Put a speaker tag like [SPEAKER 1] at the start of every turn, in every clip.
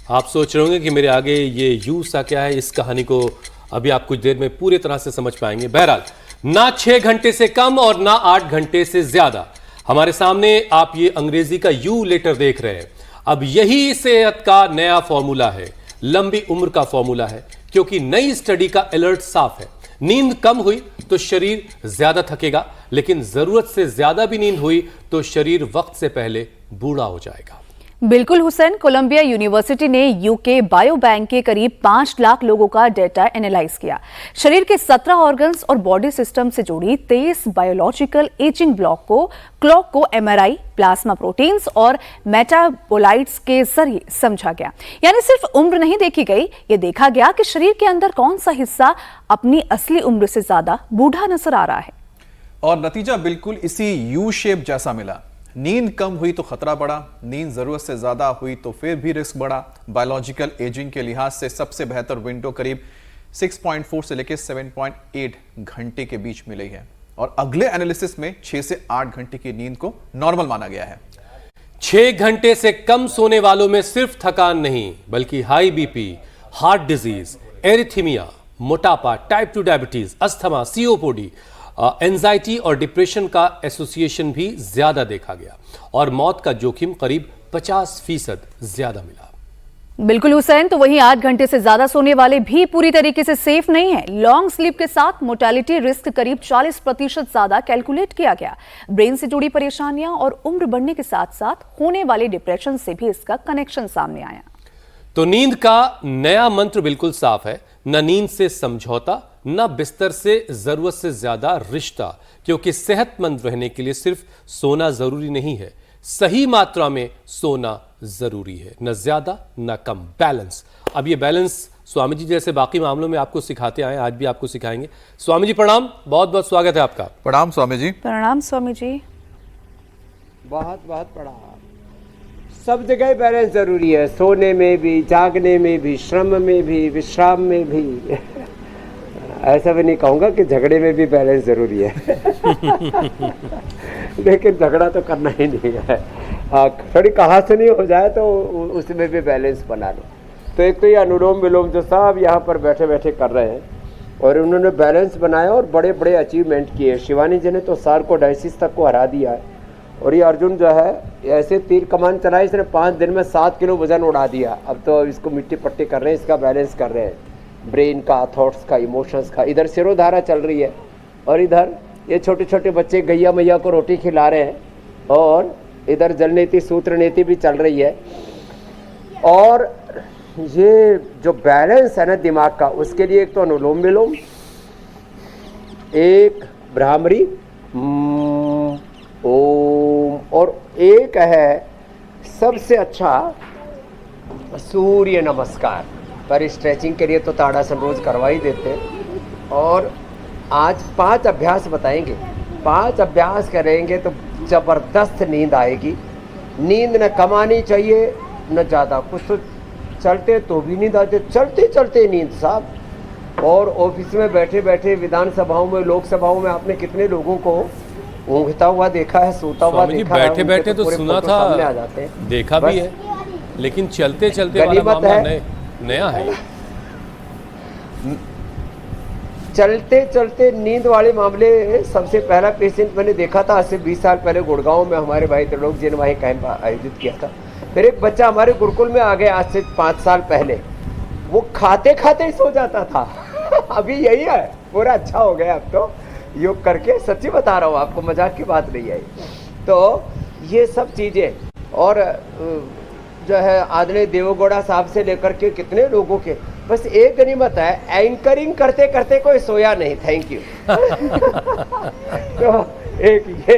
[SPEAKER 1] आप सोच रहे होंगे कि मेरे आगे ये यू सा क्या है, इस कहानी को अभी आप कुछ देर में पूरी तरह से समझ पाएंगे। बहरहाल, ना 6 घंटे से कम और ना 8 घंटे से ज्यादा, हमारे सामने आप ये अंग्रेजी का यू लेटर देख रहे हैं। अब यही सेहत का नया फॉर्मूला है, लंबी उम्र का फॉर्मूला है, क्योंकि नई स्टडी का अलर्ट साफ है। नींद कम हुई तो शरीर ज्यादा थकेगा, लेकिन जरूरत से ज्यादा भी नींद हुई तो शरीर वक्त से पहले बूढ़ा हो जाएगा।
[SPEAKER 2] बिल्कुल हुसैन, कोलंबिया यूनिवर्सिटी ने यूके बायो बैंक के करीब 5 लाख लोगों का डेटा एनालाइज किया। शरीर के 17 ऑर्गन्स और बॉडी सिस्टम से जुड़ी 23 बायोलॉजिकल एजिंग क्लॉक को एमआरआई, प्लाज्मा प्रोटीन्स और मेटाबोलाइट्स के जरिए समझा गया। यानी सिर्फ उम्र नहीं देखी गई, ये देखा गया कि शरीर के अंदर कौन सा हिस्सा अपनी असली उम्र से ज्यादा बूढ़ा नजर आ रहा है।
[SPEAKER 3] और नतीजा बिल्कुल इसी यू शेप जैसा मिला। नींद कम हुई तो खतरा बढ़ा, नींद जरूरत से ज्यादा हुई तो फिर भी रिस्क बढ़ा। बायोलॉजिकल एजिंग के लिहाज से सबसे बेहतर विंडो करीब 6.4 से लेकर 7.8 घंटे के बीच मिली है, और अगले एनालिसिस में 6 से 8 घंटे की नींद को नॉर्मल माना गया है।
[SPEAKER 1] 6 घंटे से कम सोने वालों में सिर्फ थकान नहीं, बल्कि हाई बीपी, हार्ट डिजीज, एरिथीमिया, मोटापा, type 2 diabetes, asthma, COPD, anxiety और डिप्रेशन का एसोसिएशन भी ज्यादा देखा गया, और मौत का जोखिम करीब 50% ज्यादा मिला।
[SPEAKER 2] बिल्कुल हुसैन, तो वहीं 8 घंटे से ज्यादा सोने वाले भी पूरी तरीके से सेफ नहीं है। लॉन्ग स्लीप के साथ मोर्टेलिटी रिस्क करीब 40% ज्यादा कैलकुलेट किया गया। ब्रेन से जुड़ी परेशानियां और उम्र बढ़ने के साथ साथ होने वाले डिप्रेशन से भी इसका कनेक्शन सामने आया।
[SPEAKER 1] तो नींद का नया मंत्र बिल्कुल साफ है, न नींद से समझौता, न बिस्तर से जरूरत से ज्यादा रिश्ता, क्योंकि सेहतमंद रहने के लिए सिर्फ सोना जरूरी नहीं है, सही मात्रा में सोना जरूरी है, न ज्यादा न कम, बैलेंस। अब ये बैलेंस स्वामी जी जैसे बाकी मामलों में आपको सिखाते आए, आज भी आपको सिखाएंगे। स्वामी जी प्रणाम, बहुत बहुत स्वागत है आपका।
[SPEAKER 3] प्रणाम स्वामी जी।
[SPEAKER 2] प्रणाम स्वामी जी।
[SPEAKER 4] बहुत बहुत प्रणाम। सब जगह बैलेंस जरूरी है, सोने में भी, जागने में भी, श्रम में भी, विश्राम में भी। ऐसा भी नहीं कहूँगा कि झगड़े में भी बैलेंस जरूरी है। लेकिन झगड़ा तो करना ही नहीं है। हाँ, थोड़ी कहासुनी हो जाए तो उसमें भी बैलेंस बना लो। तो एक तो ये अनुलोम विलोम जो सब यहाँ पर बैठे बैठे कर रहे हैं, और उन्होंने बैलेंस बनाया और बड़े बड़े अचीवमेंट किए। शिवानी जी ने तो सार्कोडायसिस तक को हरा दिया है, और ये अर्जुन जो है ऐसे तीर कमान चलाई, इसने 5 दिन में 7 किलो वजन उड़ा दिया। अब तो इसको मिट्टी पट्टी कर रहे हैं, इसका बैलेंस कर रहे हैं, ब्रेन का, थॉट्स का, इमोशंस का। इधर सिरोधारा चल रही है, और इधर ये छोटे छोटे बच्चे गैया मैया को रोटी खिला रहे हैं, और इधर जल नीति सूत्र नीति भी चल रही है। और ये जो बैलेंस है ना दिमाग का, उसके लिए एक तो अनुलोम विलोम, एक भ्रामरी ओम, और एक है सबसे अच्छा सूर्य नमस्कार। पर स्ट्रेचिंग के लिए तो ताड़ासन रोज करवा ही देते हैं। और आज 5 अभ्यास बताएंगे। 5 अभ्यास करेंगे तो ज़बरदस्त नींद आएगी। नींद न कम आनी चाहिए न ज़्यादा। कुछ तो चलते तो भी नींद आती, चलते चलते नींद साहब। और ऑफिस में बैठे बैठे, विधानसभाओं में, लोकसभाओं में आपने कितने लोगों को ऊँघता हुआ देखा है, सोता हुआ देखा है।
[SPEAKER 1] बैठे बैठे तो सुना था,
[SPEAKER 4] आ जाते हैं,
[SPEAKER 1] देखा भी है, लेकिन चलते चलते वाला मामला नया है।
[SPEAKER 4] चलते चलते नींद वाले मामले, सबसे पहला पेशेंट मैंने देखा था आज से 20 साल पहले गुड़गांव में। हमारे भाई त्रिलोक जी ने वहीं कैंप आयोजित किया था। फिर एक बच्चा हमारे गुरुकुल में आ गया आज से 5 साल पहले, वो खाते खाते ही सो जाता था। अभी यही है, पूरा अच्छा हो गया अब तो योग करके। सच्ची बता रहा हूँ आपको, मजाक की बात नहीं है। तो ये सब चीज़ें, और जो है आदरणीय देवगौड़ा साहब से लेकर के कितने लोगों के, बस एक गनीमत है, एंकरिंग करते करते कोई सोया नहीं। Thank you. तो एक ये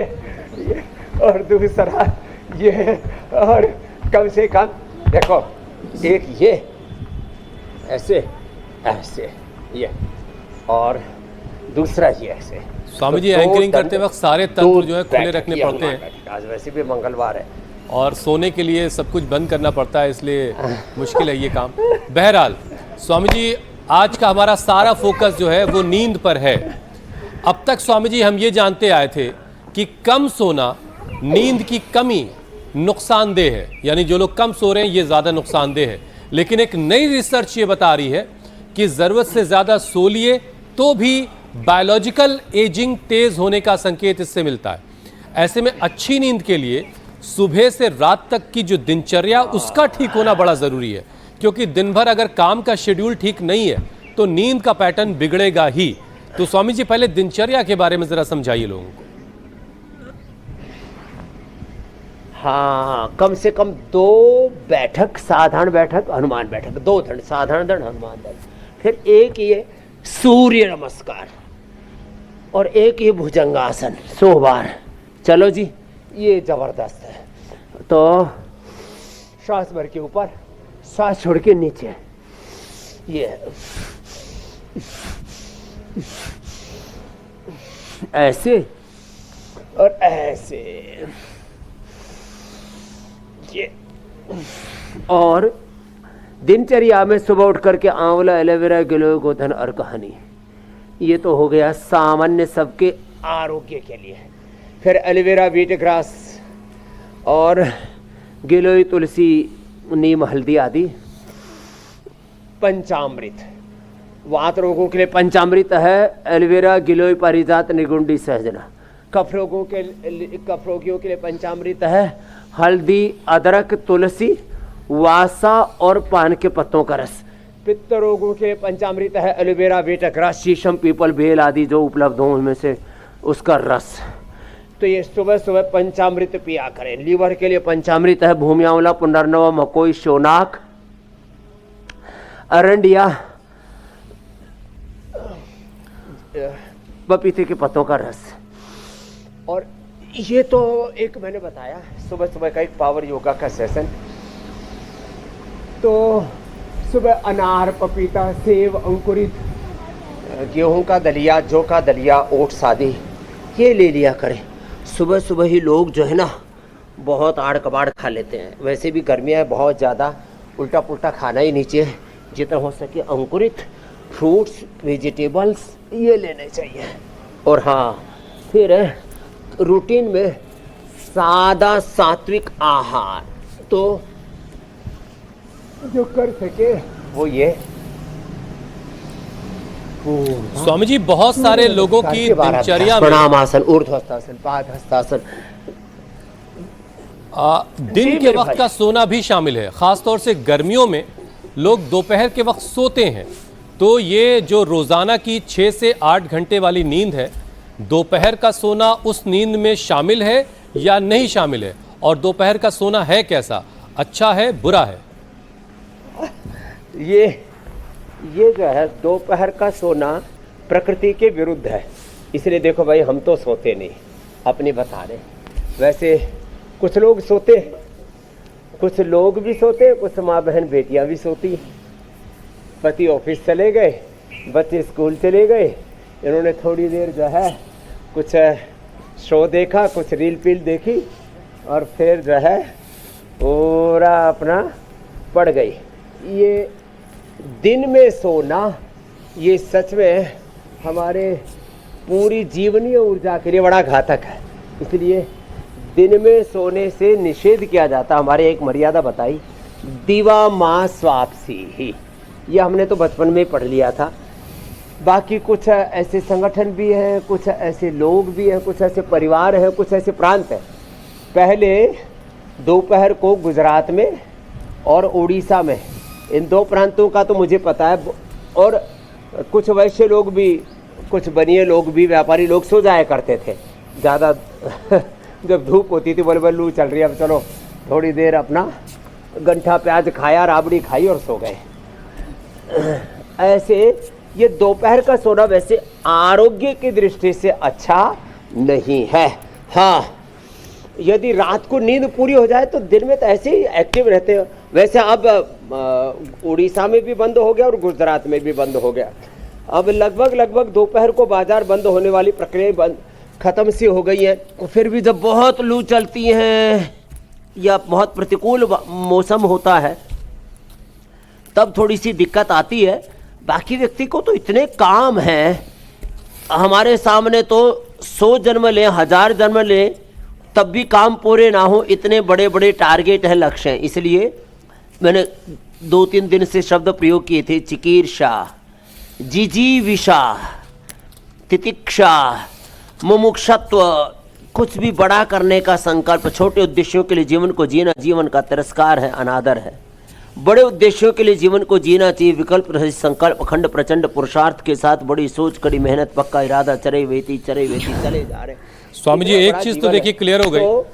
[SPEAKER 4] और दूसरा ये, और कम से कम देखो, एक ये ऐसे ऐसे ये, और दूसरा ये ऐसे।
[SPEAKER 1] स्वामी जी, एंकरिंग करते वक्त सारे तंत्र जो है खुले रखने पड़ते हैं।
[SPEAKER 4] आज वैसे भी मंगलवार है,
[SPEAKER 1] और सोने के लिए सब कुछ बंद करना पड़ता है, इसलिए मुश्किल है ये काम। बहरहाल स्वामी जी, आज का हमारा सारा फोकस जो है वो नींद पर है। अब तक स्वामी जी हम ये जानते आए थे कि कम सोना, नींद की कमी नुकसानदेह है, यानी जो लोग कम सो रहे हैं ये ज़्यादा नुकसानदेह है। लेकिन एक नई रिसर्च ये बता रही है कि जरूरत से ज्यादा सो लिए तो भी बायोलॉजिकल एजिंग तेज होने का संकेत इससे मिलता है। ऐसे में अच्छी नींद के लिए सुबह से रात तक की जो दिनचर्या उसका ठीक होना बड़ा जरूरी है, क्योंकि दिन भर अगर काम का शेड्यूल ठीक नहीं है तो नींद का पैटर्न बिगड़ेगा ही। तो स्वामी जी पहले दिनचर्या के बारे में जरा समझाइए लोगों को।
[SPEAKER 4] हाँ, कम से कम 2 बैठक, साधारण बैठक, हनुमान बैठक, 2 दंड, साधारण दंड, हनुमान दंड, फिर एक ये सूर्य नमस्कार और एक ये भुजंगासन 100 बार। चलो जी, ये जबरदस्त है। तो श्वास भर के ऊपर, सांस छोड़ के नीचे, ये ऐसे और ऐसे, ये। और दिनचर्या में सुबह उठ करके आंवला, एलोवेरा, गिलोय, गोधन, अर्क, हनी, ये तो हो गया सामान्य सबके आरोग्य के लिए। फिर एलोवेरा, बीट ग्रास और गिलोय, तुलसी, नीम, हल्दी आदि। पंचामृत, वात रोगों के लिए पंचामृत है एलोवेरा, गिलोय, पारिजात, निगुंडी, सहजना। कफ रोगियों के लिए पंचामृत है हल्दी, अदरक, तुलसी, वासा और पान के पत्तों का रस। पित्त रोगों के लिए पंचामृत है एलोवेरा, बेटक रस, शीशम, पीपल, बेल आदि जो उपलब्ध हो उनमें से उसका रस। तो ये सुबह सुबह पंचामृत पिया करें। लीवर के लिए पंचामृत है भूमि आंवला, पुनर्नवा, मकोई, शोनाक, अरंडिया, पपीते के पत्तों का रस। और ये तो एक मैंने बताया सुबह सुबह का एक पावर योगा का सेशन। तो सुबह अनार, पपीता, सेब, अंकुरित, गेहूं का दलिया, जौ का दलिया, ओट्स आदि ये ले लिया करें। सुबह सुबह ही लोग जो है ना बहुत आड़ कबाड़ खा लेते हैं। वैसे भी गर्मियाँ बहुत ज़्यादा, उल्टा पुल्टा खाना ही नहीं चाहिए। जितना हो सके अंकुरित फ्रूट्स, वेजिटेबल्स ये लेने चाहिए। और हाँ, फिर रूटीन में सादा सात्विक आहार तो जो कर सके वो ये।
[SPEAKER 1] स्वामी जी बहुत सारे लोगों की दिनचर्या में
[SPEAKER 4] प्रणामासन, ऊर्ध्वस्थासन, पादहस्तासन,
[SPEAKER 1] दिन के वक्त का सोना भी शामिल है। खासतौर से गर्मियों में लोग दोपहर के वक्त सोते हैं, तो ये जो रोजाना की 6 से 8 घंटे वाली नींद है, दोपहर का सोना उस नींद में शामिल है या नहीं शामिल है? और दोपहर का सोना है कैसा, अच्छा है बुरा है?
[SPEAKER 4] ये जो है दोपहर का सोना प्रकृति के विरुद्ध है। इसलिए देखो भाई, हम तो सोते नहीं, अपनी बता रहे। वैसे कुछ लोग सोते, कुछ लोग भी सोते, कुछ माँ बहन बेटियां भी सोती। पति ऑफिस चले गए, बच्चे स्कूल चले गए, इन्होंने थोड़ी देर जो है कुछ शो देखा, कुछ रील पील देखी और फिर जो है पूरा अपना पड़ गई। ये दिन में सोना ये सच में हमारे पूरी जीवनीय ऊर्जा के लिए बड़ा घातक है। इसलिए दिन में सोने से निषेध किया जाता। हमारे एक मर्यादा बताई, दिवा माँ स्वापसी ही, ये हमने तो बचपन में पढ़ लिया था। बाकी कुछ ऐसे संगठन भी हैं, कुछ ऐसे लोग भी हैं, कुछ ऐसे परिवार हैं, कुछ ऐसे प्रांत हैं। पहले दोपहर को गुजरात में और उड़ीसा में, इन 2 प्रांतों का तो मुझे पता है। और कुछ वैश्य लोग भी, कुछ बनिए लोग भी, व्यापारी लोग सो जाया करते थे ज़्यादा जब धूप होती थी। बोले लू चल रही है, अब चलो थोड़ी देर अपना गंठा प्याज खाया, राबड़ी खाई और सो गए। ऐसे ये दोपहर का सोना वैसे आरोग्य की दृष्टि से अच्छा नहीं है। हाँ, यदि रात को नींद पूरी हो जाए तो दिन में तो ऐसे ही एक्टिव रहते हो। वैसे अब उड़ीसा में भी बंद हो गया और गुजरात में भी बंद हो गया। अब लगभग दोपहर को बाजार बंद होने वाली प्रक्रिया खत्म सी हो गई है। फिर भी जब बहुत लू चलती है या बहुत प्रतिकूल मौसम होता है तब थोड़ी सी दिक्कत आती है। बाकी व्यक्ति को तो इतने काम हैं, हमारे सामने तो 100 जन्म लें, 1000 जन्म लें, तब भी काम पूरे ना हो, इतने बड़े बड़े टारगेट हैं, लक्ष्य हैं। इसलिए मैंने
[SPEAKER 5] 2-3 दिन से शब्द प्रयोग किए थे, चिकीर्षा, जिजीविषा, तितिक्षा, मुमुक्षत्व, कुछ भी बड़ा करने का संकल्प, छोटे उद्देश्यों के लिए जीवन को जीना जीवन का तिरस्कार है, अनादर है। बड़े उद्देश्यों के लिए जीवन को जीना चाहिए, विकल्प रहित संकल्प, अखंड प्रचंड पुरुषार्थ के साथ बड़ी सोच, कड़ी मेहनत, पक्का इरादा, चरे वेती चले जा रहे।
[SPEAKER 1] स्वामी जी एक चीज तो देखिए क्लियर हो गई,
[SPEAKER 5] तो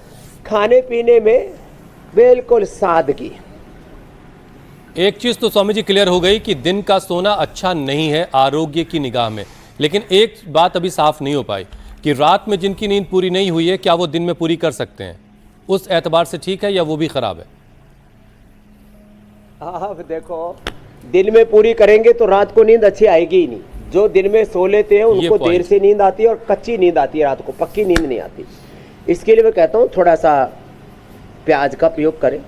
[SPEAKER 5] खाने पीने में बिल्कुल सादगी।
[SPEAKER 1] एक चीज तो स्वामी जी क्लियर हो गई कि दिन का सोना अच्छा नहीं है आरोग्य की निगाह में, लेकिन एक बात अभी साफ नहीं हो पाई कि रात में जिनकी नींद पूरी नहीं हुई है क्या वो दिन में पूरी कर सकते हैं, उस एतबार से ठीक है या वो भी खराब है?
[SPEAKER 5] आप देखो, दिन में पूरी करेंगे तो रात को नींद अच्छी आएगी ही नहीं। जो दिन में सो लेते हैं उनको देर से नींद आती है और कच्ची नींद आती है, रात को पक्की नींद नहीं आती। इसके लिए मैं कहता हूँ थोड़ा सा प्याज का प्रयोग करें,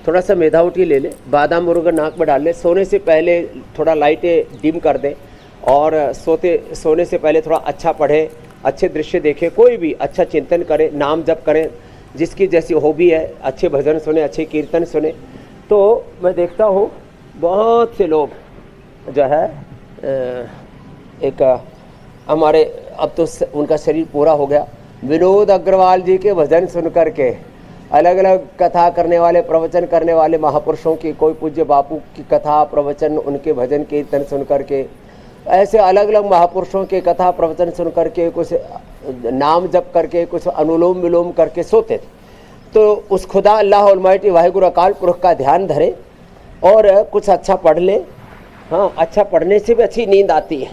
[SPEAKER 5] थोड़ा सा मेधावटी ले लें, बादाम मुर्गा नाक में डाल लें, सोने से पहले थोड़ा लाइटें डिम कर दें और सोने से पहले थोड़ा अच्छा पढ़ें, अच्छे दृश्य देखें, कोई भी अच्छा चिंतन करें, नाम जप करें, जिसकी जैसी हॉबी है, अच्छे भजन सुने, अच्छे कीर्तन सुने। तो मैं देखता हूँ बहुत से लोग जो है एक हमारे अब तो उनका शरीर पूरा हो गया, विनोद अग्रवाल जी के भजन सुन करके, अलग अलग कथा करने वाले, प्रवचन करने वाले महापुरुषों की, कोई पूज्य बापू की कथा प्रवचन, उनके भजन कीर्तन सुन करके, ऐसे अलग अलग महापुरुषों के कथा प्रवचन सुन करके, कुछ नाम जप करके, कुछ अनुलोम विलोम करके सोते थे। तो उस खुदा अल्लाह अलमाइटी वाहिगुरु अकाल पुरख का ध्यान धरे और कुछ अच्छा पढ़ ले। हाँ, अच्छा पढ़ने से भी अच्छी नींद आती है,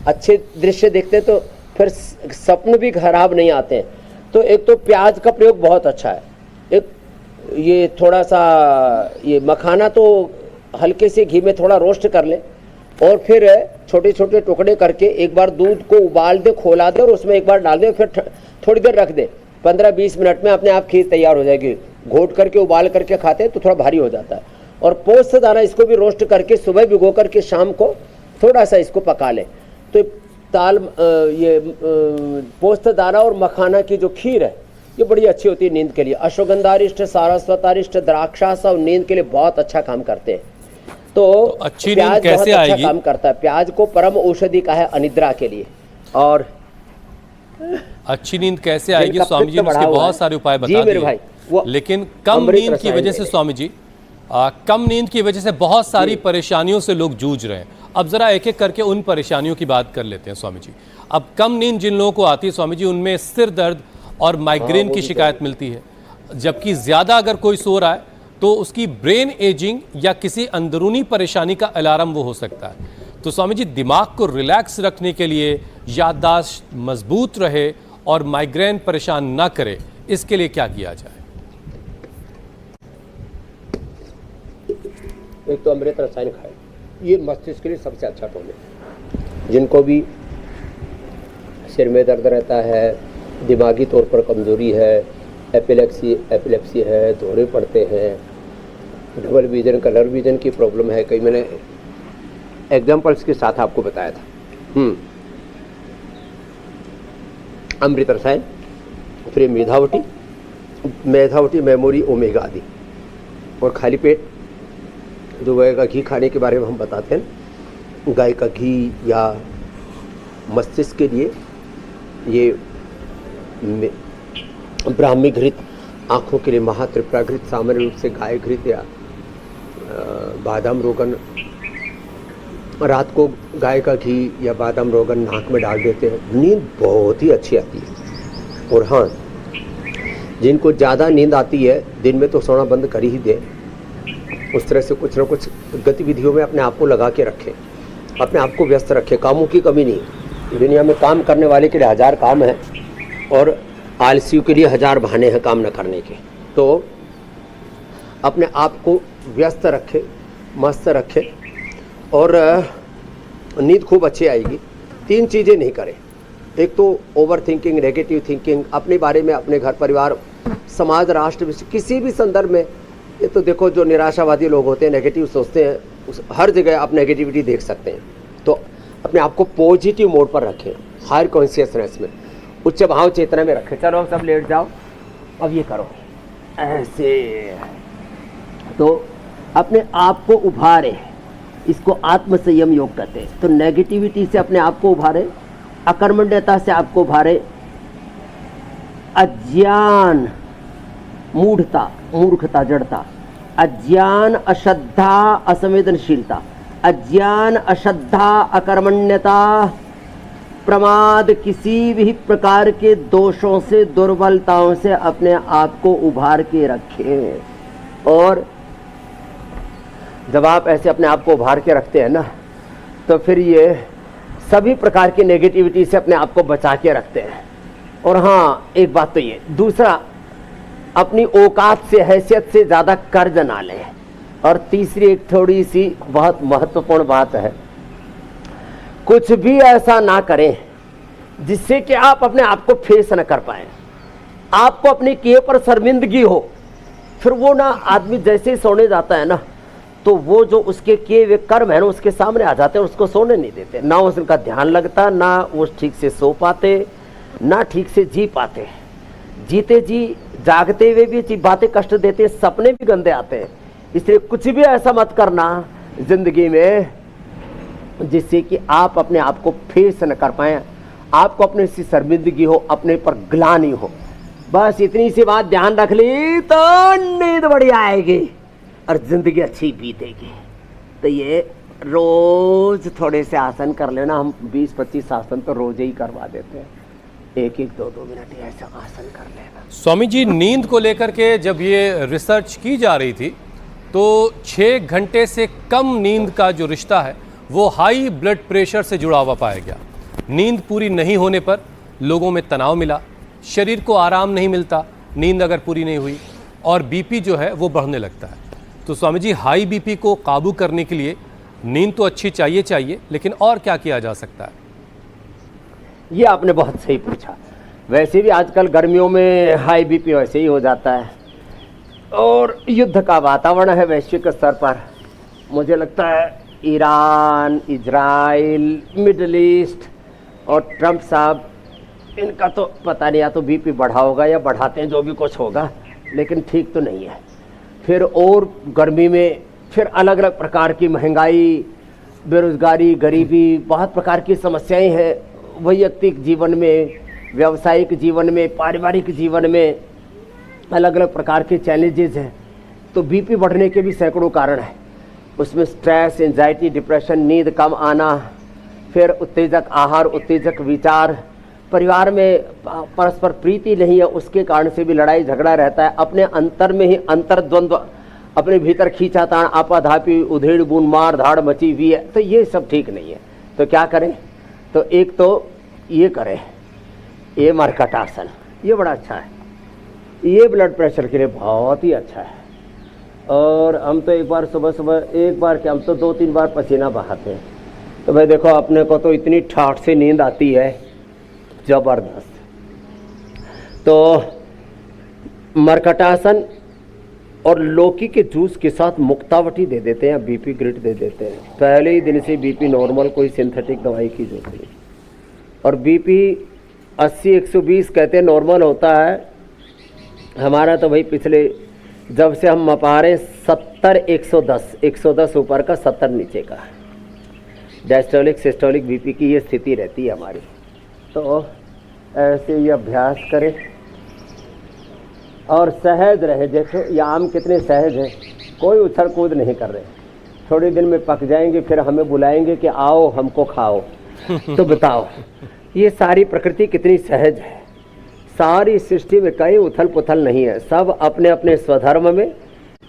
[SPEAKER 5] अच्छे दृश्य देखते तो फिर स्वप्न भी खराब नहीं आते हैं। तो एक तो प्याज का प्रयोग बहुत अच्छा है, एक ये थोड़ा सा ये मखाना तो हल्के से घी में थोड़ा रोस्ट कर ले और फिर छोटे छोटे टुकड़े करके एक बार दूध को उबाल दे, खोला दे और उसमें एक बार डाल दे, फिर थोड़ी देर रख दे, 15-20 मिनट में अपने आप खीर तैयार हो जाएगी। घोट करके उबाल करके खाते हैं तो थोड़ा भारी हो जाता है। और पोस्त दाना इसको भी रोस्ट करके सुबह भिगो करके शाम को थोड़ा सा इसको पका ले तो पोस्त दाना और मखाना की जो खीर है ये बड़ी अच्छी होती है नींद के लिए। अश्वगंधारिष्ट, सारस्वतारिष्ट, द्राक्षास और नींद के लिए बहुत अच्छा काम करते हैं। तो
[SPEAKER 1] अच्छी
[SPEAKER 5] प्याज
[SPEAKER 1] नींद कैसे
[SPEAKER 5] बहुत
[SPEAKER 1] आएगी?
[SPEAKER 5] अच्छा काम करता है। प्याज को परम औषधि का है अनिद्रा के लिए। और
[SPEAKER 1] अच्छी नींद कैसे आएगी स्वामी जी ने उसके बहुत सारे उपाय बता
[SPEAKER 5] मेरे भाई,
[SPEAKER 1] दिए, लेकिन कम नींद की वजह से स्वामी जी कम नींद की वजह से बहुत सारी परेशानियों से लोग जूझ रहे हैं। अब जरा एक एक करके उन परेशानियों की बात कर लेते हैं स्वामी जी। अब कम नींद जिन लोगों को आती है स्वामी जी, उनमें सिर दर्द और माइग्रेन की शिकायत मिलती है, जबकि ज्यादा अगर कोई सो रहा है तो उसकी ब्रेन एजिंग या किसी अंदरूनी परेशानी का अलार्म वो हो सकता है। तो स्वामी जी, दिमाग को रिलैक्स रखने के लिए, याददाश्त मजबूत रहे और माइग्रेन परेशान ना करे, इसके लिए क्या किया जाए?
[SPEAKER 5] एक तो अमृत रसायन खाए, ये मस्तिष्क के लिए सबसे अच्छा टोन है। जिनको भी सिर में दर्द रहता है, दिमागी तौर पर कमजोरी है, एपिलेप्सी है, दौरे पड़ते हैं, डबल विजन, कलर विजन की प्रॉब्लम है, कई मैंने एग्जाम्पल्स के साथ आपको बताया था। अमृत रसायन, फिर मेधावटी, मेमोरी, ओमेगा आदि, और खाली पेट जो गाय का घी खाने के बारे में हम बताते हैं। गाय का घी या मस्तिष्क के लिए ये ब्राह्मी घृत, आँखों के लिए महात्रिपुरा घृत, सामान्य रूप से गाय घृत या बादाम रोगन, रात को गाय का घी या बादाम रोगन नाक में डाल देते हैं, नींद बहुत ही अच्छी आती है। और हाँ, जिनको ज़्यादा नींद आती है दिन में तो सोना बंद कर ही दे, उस तरह से कुछ ना कुछ गतिविधियों में अपने आप को लगा के रखें, अपने आप को व्यस्त रखें। कामों की कमी नहीं, दुनिया में काम करने वाले के लिए 1000 काम है और आलसियों के लिए 1000 बहाने हैं काम न करने के। तो अपने आप को व्यस्त रखें, मस्त रखें और नींद खूब अच्छी आएगी। 3 चीज़ें नहीं करें। एक तो ओवर थिंकिंग, नेगेटिव थिंकिंग, अपने बारे में, अपने घर परिवार, समाज, राष्ट्र, किसी भी संदर्भ में। ये तो देखो जो निराशावादी लोग होते हैं, नेगेटिव सोचते हैं, हर जगह आप नेगेटिविटी देख सकते हैं। तो अपने आप को पॉजिटिव मोड पर रखें, हायर कॉन्शियसनेस में, उच्च भाव चेतना में रखें। चलो सब लेट जाओ, अब ये करो ऐसे। तो अपने आप को उभारे, इसको आत्म संयम योग कहते हैं। तो नेगेटिविटी से अपने आप को उभारे, अकर्मण्यता से आपको उभारे, अज्ञान, मूर्खता, जड़ता, अज्ञान, अश्रद्धा, असंवेदनशीलता, अज्ञान, अश्रद्धा, अकर्मण्यता, प्रमाद, किसी भी प्रकार के दोषों से, दुर्बलताओं से अपने आप को उभार के रखें। और जब आप ऐसे अपने आप को उभार के रखते हैं ना, तो फिर ये सभी प्रकार की नेगेटिविटी से अपने आप को बचा के रखते हैं। और हाँ, एक बात तो ये, दूसरा, अपनी औकात से, हैसियत से ज़्यादा कर्ज ना लें। और तीसरी एक थोड़ी सी बहुत महत्वपूर्ण बात है, कुछ भी ऐसा ना करें जिससे कि आप अपने आप को फेस न कर पाएं, आपको अपने किए पर शर्मिंदगी हो। फिर वो ना आदमी जैसे ही सोने जाता है ना, तो वो जो उसके किए हुए कर्म है ना उसके सामने आ जाते हैं, उसको सोने नहीं देते, ना उसका ध्यान लगता, ना वो ठीक से सो पाते, ना ठीक से जी पाते। जीते जी जागते हुए भी बातें कष्ट देते, सपने भी गंदे आते हैं। इसलिए कुछ भी ऐसा मत करना जिंदगी में जिससे कि आप अपने आप को फेस न कर पाए, आपको अपने से शर्मिंदगी हो, अपने पर ग्लानि हो। बस इतनी सी बात ध्यान रख ली तो नींद बढ़िया आएगी और जिंदगी अच्छी बीतेगी। तो ये रोज थोड़े से आसन कर लेना, हम 20-25 आसन तो रोज ही करवा देते हैं, 1-1, 2-2 मिनट ऐसा आसन कर लेना।
[SPEAKER 1] स्वामी जी, नींद को लेकर के जब ये रिसर्च की जा रही थी तो 6 घंटे से कम नींद का जो रिश्ता है वो हाई ब्लड प्रेशर से जुड़ा हुआ पाया गया। नींद पूरी नहीं होने पर लोगों में तनाव मिला, शरीर को आराम नहीं मिलता नींद अगर पूरी नहीं हुई, और बीपी जो है वो बढ़ने लगता है। तो स्वामी जी, हाई बीपी को काबू करने के लिए नींद तो अच्छी चाहिए, लेकिन और क्या किया जा सकता है?
[SPEAKER 5] ये आपने बहुत सही पूछा। वैसे भी आजकल गर्मियों में हाई बीपी वैसे ही हो जाता है, और युद्ध का वातावरण है वैश्विक स्तर पर। मुझे लगता है ईरान, इजराइल, मिडल ईस्ट और ट्रंप साहब, इनका तो पता नहीं, या तो बीपी बढ़ा होगा या बढ़ाते हैं, जो भी कुछ होगा, लेकिन ठीक तो नहीं है। फिर और गर्मी में फिर अलग अलग प्रकार की महंगाई, बेरोजगारी, गरीबी, बहुत प्रकार की समस्याएं हैं वैयक्तिक जीवन में, व्यावसायिक जीवन में, पारिवारिक जीवन में अलग अलग प्रकार के चैलेंजेस हैं। तो बीपी बढ़ने के भी सैकड़ों कारण हैं। उसमें स्ट्रेस, एंजाइटी, डिप्रेशन, नींद कम आना, फिर उत्तेजक आहार, उत्तेजक विचार, परिवार में परस्पर प्रीति नहीं है, उसके कारण से भी लड़ाई झगड़ा रहता है। अपने अंतर में ही अंतर्द्वंद्व, अपने भीतर खींचातान, आपाधापी, उधेड़ बुन, मार धाड़ मची हुई है। तो ये सब ठीक नहीं है। तो क्या करें? तो एक तो ये करें, ये मरकट आसन, ये बड़ा अच्छा है, ये ब्लड प्रेशर के लिए बहुत ही अच्छा है। और हम तो एक बार सुबह एक बार क्या, हम तो 2-3 बार पसीना बहाते हैं। तो भाई देखो, अपने को तो इतनी ठाठ से नींद आती है, जबरदस्त। तो मरकटासन और लौकी के जूस के साथ मुक्तावटी दे देते हैं, बीपी ग्रिड दे देते हैं। पहले ही दिन से बीपी नॉर्मल, कोई सिंथेटिक दवाई की जरूरत नहीं। और बीपी 80-120 कहते हैं नॉर्मल होता है। हमारा तो भाई पिछले जब से हम मपा रहे 70-110 ऊपर का, 70 नीचे का। डायस्टोलिक सिस्टोलिक बीपी की ये स्थिति रहती है हमारी। तो ऐसे ये अभ्यास करें और सहज रहे। देखो ये आम कितने सहज हैं, कोई उछल कूद नहीं कर रहे। थोड़े दिन में पक जाएंगे, फिर हमें बुलाएंगे कि आओ हमको खाओ। तो बताओ, ये सारी प्रकृति कितनी सहज है। सारी सृष्टि में कहीं उथल पुथल नहीं है। सब अपने अपने स्वधर्म में,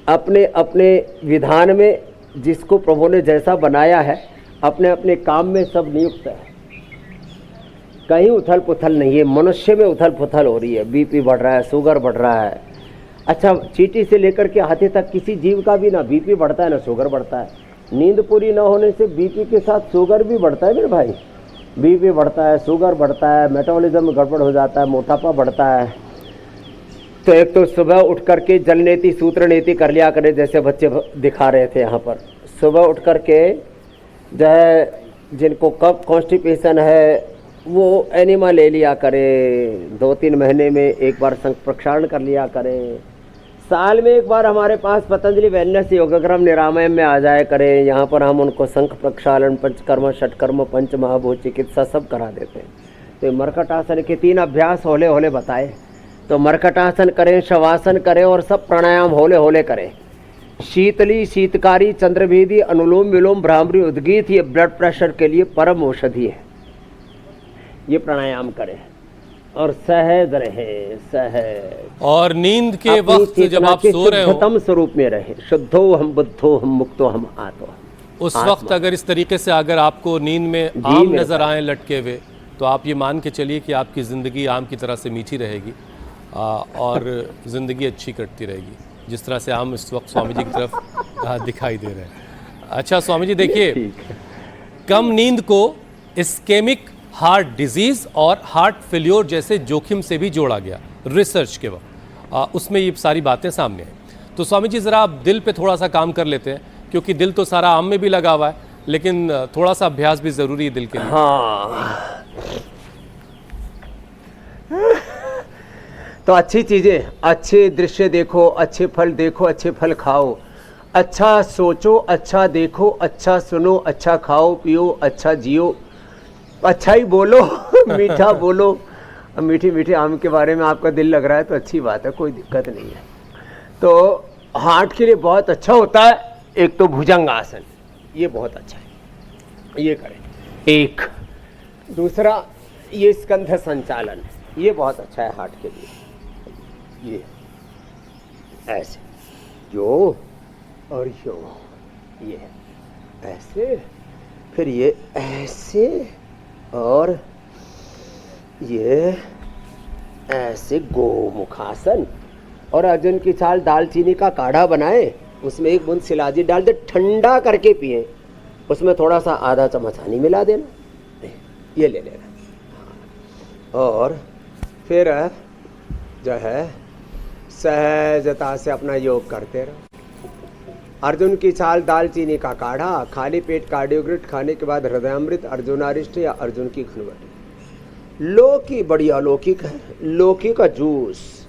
[SPEAKER 5] अपने अपने विधान में, जिसको प्रभु ने जैसा बनाया है, अपने अपने काम में सब नियुक्त है। कहीं उथल पुथल नहीं है। मनुष्य में उथल पुथल हो रही है, बीपी बढ़ रहा है, शुगर बढ़ रहा है। अच्छा, चींटी से लेकर के हाथी तक किसी जीव का भी ना बीपी बढ़ता है ना शुगर बढ़ता है। नींद पूरी न होने से बीपी के साथ शुगर भी बढ़ता है मेरे भाई। बीपी बढ़ता है, शुगर बढ़ता है, मेटाबॉलिज्म गड़बड़ हो जाता है, मोटापा बढ़ता है। तो एक तो सुबह उठ करके जल नीति सूत्र नीति कर लिया करे, जैसे बच्चे दिखा रहे थे यहाँ पर। सुबह उठ करके जो है, जिनको कब कॉन्स्टिपेशन है वो एनिमा ले लिया करें, 2-3 महीने में एक बार संग प्रक्षालन कर लिया करें। साल में एक बार हमारे पास पतंजलि वेलनेस योगक्रम निरामयम में आ जाए करें। यहाँ पर हम उनको शंख प्रक्षालन, पंचकर्म, षटकर्म, पंच महाभूत चिकित्सा सब करा देते हैं। तो मरकटासन के 3 अभ्यास होले होले बताए, तो मरकटासन करें, शवासन करें और सब प्राणायाम होले होले करें। शीतली, शीतकारी, चंद्रभेदी, अनुलोम विलोम, भ्रामरी, उद्गीत, ये ब्लड प्रेशर के लिए परम औषधि है। ये प्राणायाम करें और सहज रहे, सहज।
[SPEAKER 1] और नींद के वक्त जब आप सो रहे हो,
[SPEAKER 5] शुद्धतम स्वरूप में रहे, शुद्धो हम बुद्धो हम मुक्तो हम आत्मा।
[SPEAKER 1] उस वक्त अगर इस तरीके से अगर आपको नींद में आम नजर आए लटके हुए, तो आप ये मान के चलिए कि आपकी ज़िंदगी आम की तरह से मीठी रहेगी और ज़िंदगी अच्छी कटती रहेगी, जिस तरह से आम इस वक्त स्वामी जी की तरफ दिखाई दे रहे हैं। अच्छा स्वामी जी देखिए, कम नींद को इस्केमिक हार्ट डिजीज़ और हार्ट फेल्योर जैसे जोखिम से भी जोड़ा गया रिसर्च के वक्त, उसमें ये सारी बातें सामने हैं। तो स्वामी जी ज़रा आप दिल पे थोड़ा सा काम कर लेते हैं, क्योंकि दिल तो सारा आम में भी लगा हुआ है, लेकिन थोड़ा सा अभ्यास भी ज़रूरी है दिल के लिए।
[SPEAKER 5] हाँ, तो अच्छी चीज़ें, अच्छे दृश्य देखो, अच्छे फल देखो, अच्छे फल खाओ, अच्छा सोचो, अच्छा देखो, अच्छा सुनो, अच्छा खाओ पियो, अच्छा जियो, अच्छा ही बोलो, मीठा बोलो। मीठी मीठी आम के बारे में आपका दिल लग रहा है तो अच्छी बात है, कोई दिक्कत नहीं है। तो हार्ट के लिए बहुत अच्छा होता है एक तो भुजंग आसन, ये बहुत अच्छा है, ये करें एक। दूसरा ये स्कंध संचालन, ये बहुत अच्छा है हार्ट के लिए। ये ऐसे यो और यो, ये ऐसे, फिर ये ऐसे और ये ऐसे, गोमुखासन। और अर्जुन की छाल दालचीनी का काढ़ा बनाए, उसमें 1 बूंद शिलाजी डाल दे, ठंडा करके पिए, उसमें थोड़ा सा आधा चम्मच हनी मिला देना, ये ले लेना। और फिर जो है सहजता से अपना योग करते रहो। अर्जुन की छाल दालचीनी का काढ़ा, खाली पेट कार्डियोग्रिट खाने के बाद हृदयामृत, अर्जुनारिष्ट या अर्जुन की घनवटी। लौकी बड़ी अलौकिक है, लौकी का जूस।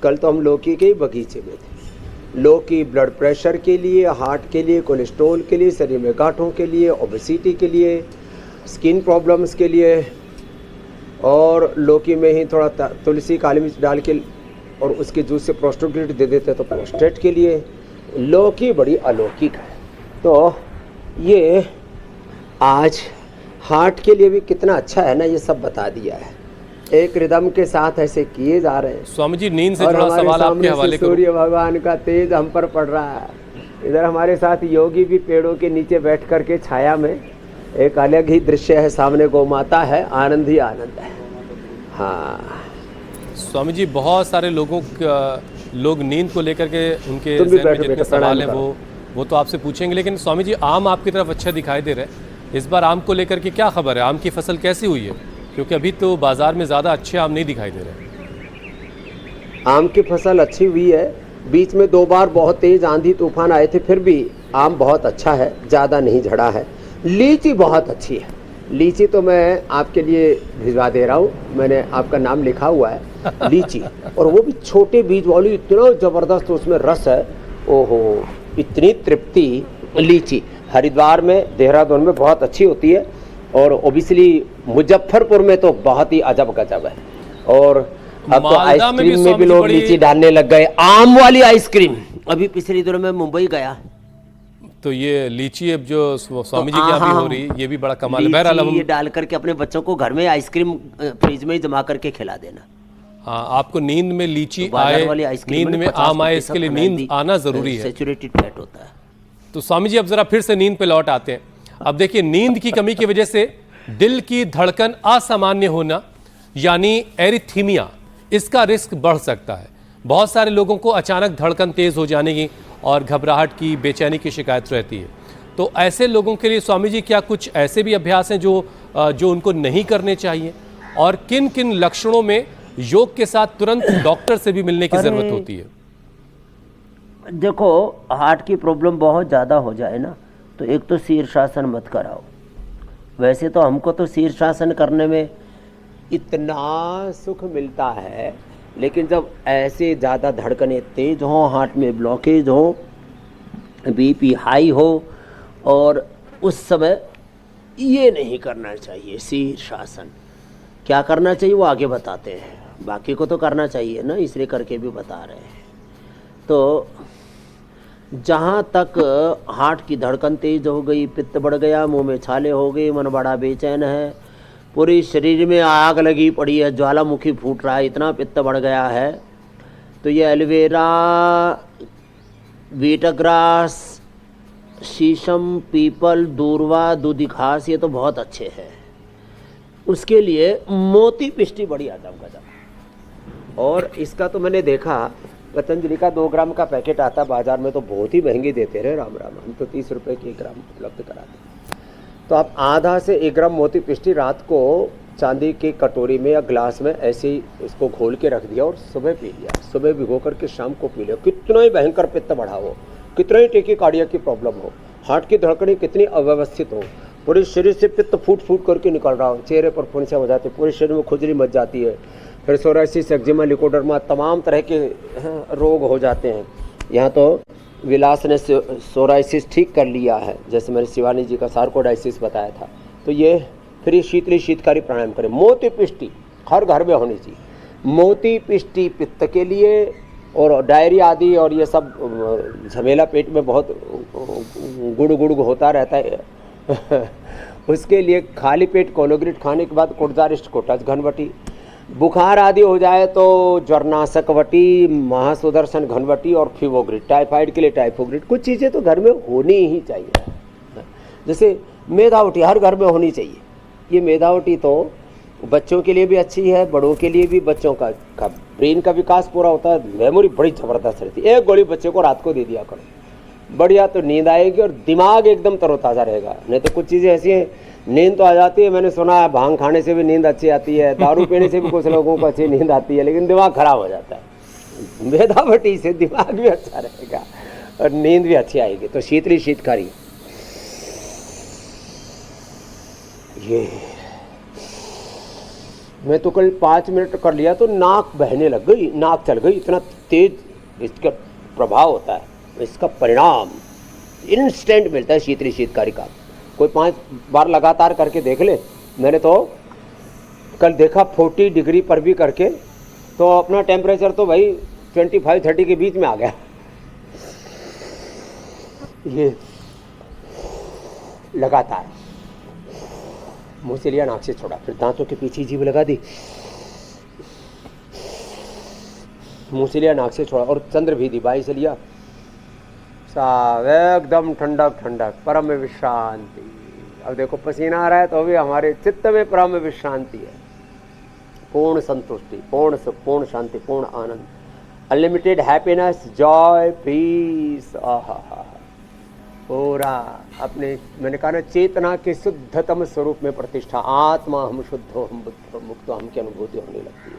[SPEAKER 5] कल तो हम लौकी के ही बगीचे में थे। लौकी ब्लड प्रेशर के लिए, हार्ट के लिए, कोलेस्ट्रॉल के लिए, शरीर में गांठों के लिए, ओबेसिटी के लिए, स्किन प्रॉब्लम्स के लिए। और लौकी में ही थोड़ा तुलसी, काली मिर्च डाल के और उसके जूस से प्रोस्टेट दे देते तो प्रोस्टेट के लिए लौकी बड़ी अलौकिक है। तो ये आज हार्ट के लिए भी कितना अच्छा है ना, ये सब बता दिया है, एक रिदम के साथ ऐसे किए जा रहे हैं।
[SPEAKER 1] स्वामी जी नींद से जुड़ा सवाल आपके हवाले करूं।
[SPEAKER 5] सूर्य भगवान का तेज हम पर पड़ रहा है। इधर हमारे साथ योगी भी पेड़ों के नीचे बैठ करके छाया में, एक अलग ही दृश्य है, सामने गौ माता है, आनंद ही आनंद है। हाँ
[SPEAKER 1] स्वामी जी, बहुत सारे लोग नींद को लेकर के उनके ज़हन में जितने सवाल हैं वो तो आपसे पूछेंगे, लेकिन स्वामी जी आम आपकी तरफ अच्छा दिखाई दे रहा है। इस बार आम को लेकर के क्या खबर है, आम की फसल कैसी हुई है? क्योंकि अभी तो बाजार में ज़्यादा अच्छे आम नहीं दिखाई दे रहे।
[SPEAKER 5] आम की फसल अच्छी हुई है, बीच में 2 बार बहुत तेज आंधी तूफान आए थे, फिर भी आम बहुत अच्छा है, ज़्यादा नहीं झड़ा है। लीची बहुत अच्छी है, लीची तो मैं आपके लिए भिजवा दे रहा हूँ, मैंने आपका नाम लिखा हुआ है। लीची, और वो भी छोटे बीज वाली, इतना ज़बरदस्त उसमें रस है, ओहो इतनी तृप्ति। लीची हरिद्वार में, देहरादून में बहुत अच्छी होती है, और ओबियसली मुजफ्फरपुर में तो बहुत ही अजब गजब है। और अब तो आइसक्रीम में भी लोग लीची डालने लग गए, आम वाली आइसक्रीम। अभी पिछले दिनों में मुंबई गया,
[SPEAKER 1] तो ये लीची अब जो स्वामी जी की यहाँ भी हो रही, ये भी बड़ा कमाल है। बहरहाल
[SPEAKER 5] ये डाल करके अपने बच्चों को घर में आइसक्रीम फ्रिज में ही जमा करके खिला देना।
[SPEAKER 1] हाँ, आपको नींद में लीची आए, नींद में आम आए, इसके लिए नींद आना जरूरी है,
[SPEAKER 5] सैचुरेटेड फैट होता है।
[SPEAKER 1] तो स्वामी जी अब जरा फिर से नींद पे लौट आते हैं। अब देखिए, नींद की कमी की वजह से दिल की धड़कन असामान्य होना यानी एरिथीमिया, इसका रिस्क बढ़ सकता है। बहुत सारे लोगों को अचानक धड़कन तेज हो जाने की और घबराहट की, बेचैनी की शिकायत रहती है। तो ऐसे लोगों के लिए स्वामी जी क्या कुछ ऐसे भी अभ्यास हैं जो उनको नहीं करने चाहिए, और किन किन लक्षणों में योग के साथ तुरंत डॉक्टर से भी मिलने की जरूरत होती है?
[SPEAKER 5] देखो, हार्ट की प्रॉब्लम बहुत ज़्यादा हो जाए ना, तो एक तो शीर्षासन मत कराओ। वैसे तो हमको तो शीर्षासन करने में इतना सुख मिलता है लेकिन जब ऐसे ज़्यादा धड़कनें तेज हों, हार्ट में ब्लॉकेज हो, बीपी हाई हो, और उस समय ये नहीं करना चाहिए शीर्षासन। क्या करना चाहिए वो आगे बताते हैं, बाकी को तो करना चाहिए ना, इसलिए करके भी बता रहे हैं। तो जहाँ तक हार्ट की धड़कन तेज हो गई, पित्त बढ़ गया, मुंह में छाले हो गए, मन बड़ा बेचैन है, पूरे शरीर में आग लगी पड़ी है, ज्वालामुखी फूट रहा है, इतना पित्त बढ़ गया है, तो ये एलोवेरा, बीटग्रास, शीशम, पीपल, दूर्वा, दूधी घास, ये तो बहुत अच्छे हैं। उसके लिए मोती पिष्टी बड़ी आदम गजब। और इसका तो मैंने देखा, पतंजलि का 2 ग्राम का पैकेट आता बाजार में, तो बहुत ही महंगी देते रहे, राम राम, हम तो 30 रुपए की 1 ग्राम उपलब्ध कराते। तो आप आधा से 1 ग्राम मोती पिष्टी रात को चांदी की कटोरी में या ग्लास में ऐसे ही इसको घोल के रख दिया और सुबह पी लिया, सुबह भिगो करके शाम को पी लिया। कितना ही भयंकर पित्त बढ़ा हो, कितना ही टेकीकार्डिया की प्रॉब्लम हो, हार्ट की धड़कनें कितनी अव्यवस्थित हो, पूरे शरीर से पित्त फूट फूट करके निकल रहा हो, चेहरे पर फुंसियाँ हो जाती है, पूरे शरीर में खुजली मच जाती है, फिर सोराइसिस, एक्जिमा, लिकोडर्मा, तमाम तरह के रोग हो जाते हैं। यहाँ तो विलास ने सोराइसिस ठीक कर लिया है, जैसे मैंने शिवानी जी का सार्कोडाइसिस बताया था। तो ये फिर ये शीतकारी प्राणायाम करें। मोती पिष्टी हर घर में होनी चाहिए। मोती पिष्टी पित्त के लिए, और डायरिया आदि और ये सब झमेला पेट में बहुत गुड़ गुड़ होता रहता है उसके लिए खाली पेट कोलोग्रिट खाने के बाद कोटजारिस्ट कोटज घनवटी, बुखार आदि हो जाए तो ज्वरनाशक वटी, महासुदर्शन घनवटी और फिवोग्रिड, टाइफाइड के लिए टाइफोग्रिड। कुछ चीज़ें तो घर में होनी ही चाहिए, जैसे मेधावटी हर घर में होनी चाहिए। ये मेधावटी तो बच्चों के लिए भी अच्छी है, बड़ों के लिए भी। बच्चों का ब्रेन का विकास पूरा होता है, मेमोरी बड़ी ज़बरदस्त रहती है। 1 गोली बच्चे को रात को दे दिया करो, बढ़िया, तो नींद आएगी और दिमाग एकदम तरोताज़ा रहेगा। नहीं तो कुछ चीज़ें ऐसी हैं, नींद तो आ जाती है, मैंने सुना है भांग खाने से भी नींद अच्छी आती है, दारू पीने से भी कुछ लोगों को अच्छी नींद आती है, लेकिन दिमाग खराब हो जाता है। मेधावटी से दिमाग भी अच्छा रहेगा और नींद भी अच्छी आएगी। तो शीतकारी ये मैं तो कल 5 मिनट कर लिया तो नाक बहने लग गई, नाक चल गई, इतना तेज इसका प्रभाव होता है। इसका परिणाम इंस्टेंट मिलता है शीतकारी का। कोई 5 बार लगातार करके देख ले। मैंने तो कल देखा 40 डिग्री पर भी करके, तो अपना टेम्परेचर तो भाई 25-30 के बीच में आ गया। ये लगातार मुँह से लिया, नाक से छोड़ा, फिर दांतों के पीछे जीभ लगा दी, मुँह से लिया, नाक से छोड़ा, और चंद्र भी दी, बाई से लिया, साहब एकदम ठंडक ठंडक, परम विश्रांति। अब देखो पसीना आ रहा है तो भी हमारे चित्त में परम विश्रांति है, पूर्ण संतुष्टि, पूर्ण सुख, पूर्ण शांति, पूर्ण आनंद, अनलिमिटेड हैप्पीनेस, जॉय, पीस। आहा, पूरा अपने, मैंने कहा ना, चेतना के शुद्धतम स्वरूप में प्रतिष्ठा। आत्मा हम शुद्ध हो, हम बुद्ध हो, मुक्त हो, हम की अनुभूति होने लगती है।